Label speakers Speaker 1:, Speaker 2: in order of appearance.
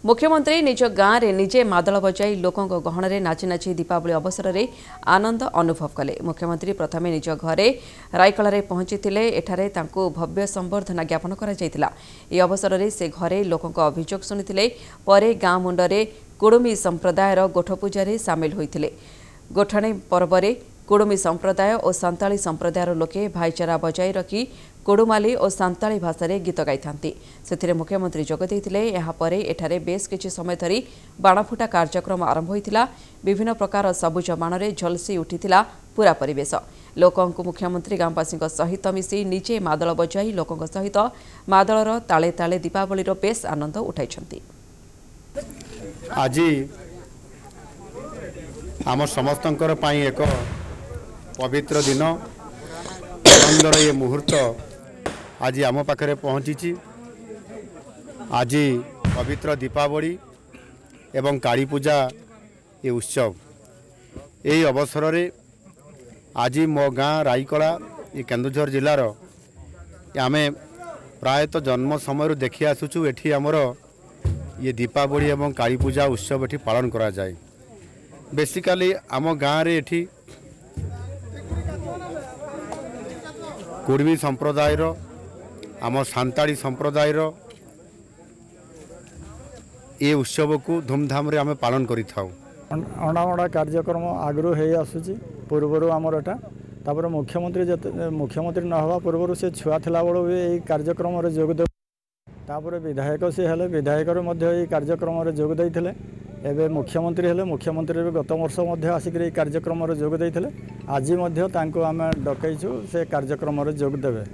Speaker 1: मुख्यमंत्री निज गाँव में निजे मादल बजाई लोकों गहन में नाची नाची दीपावली अवसर में आनंद अनुभव कले। मुख्यमंत्री प्रथमे निज घरे रायकला पहुंची एठारे तांको भव्य संबर्धना ज्ञापन कर अवसर में से घरे लोकों अभियोग शुणी परे गाँ मुंडरे कुड़ुमी संप्रदायर गोठ पूजा सामिल होते। गोठणे पर्व कुड़ुमी संप्रदाय और सांताली संप्रदायर लोके भाईचारा बजाय रखी कुड़ुमाली और सांताली भाषा गीत गाई से मुख्यमंत्री जोगदेते। यापर एठारे बेस किछि समय धरी बाणफुटा कार्यक्रम आरंभ होता। विभिन्न प्रकार सबुज बाण झलसी उठिथिला पूरा परिवेश। लोकों मुख्यमंत्री गाँववासी सहित मिसी निजे मादल बजाई लोकों सहित मादलर ताले ताले दीपावली बेस आनंद उठाई।
Speaker 2: आज आम समस्तंकर एक पवित्र दिन आनंदर ये मुहूर्त आज आम पाखे पहुँची। आज पवित्र दीपावली एवं काली पूजा ये उत्सव ये अवसर रे आज मो गाँ रायकला ये केन्दुझर जिलार आम प्रायतः जन्म समय देखी आसुचु। एठी आमर ये दीपावली एवं काली पूजा उत्सव एठी पालन करा जाए। बेसिकली आम गाँव रे एठी कुड़मी संप्रदायर आम सांताली संप्रदायर ये उत्सव को धूमधाम रे आम पालन करि थाउ।
Speaker 3: अणावड़ा कार्यक्रम आगु हो आसूँ पूर्वर आमर एटा तापर मुख्यमंत्री न हवा पूर्व से छुआ थिला बेलू भी यही कार्यक्रम जोगदे तापर विधायक सी हेले विधायक कार्यक्रम जोगदे एवं मुख्यमंत्री हेले मुख्यमंत्री गत वर्ष आसिक कार्यक्रम जोगदे आज आम डकईचु से कार्यक्रम जोगदेवे।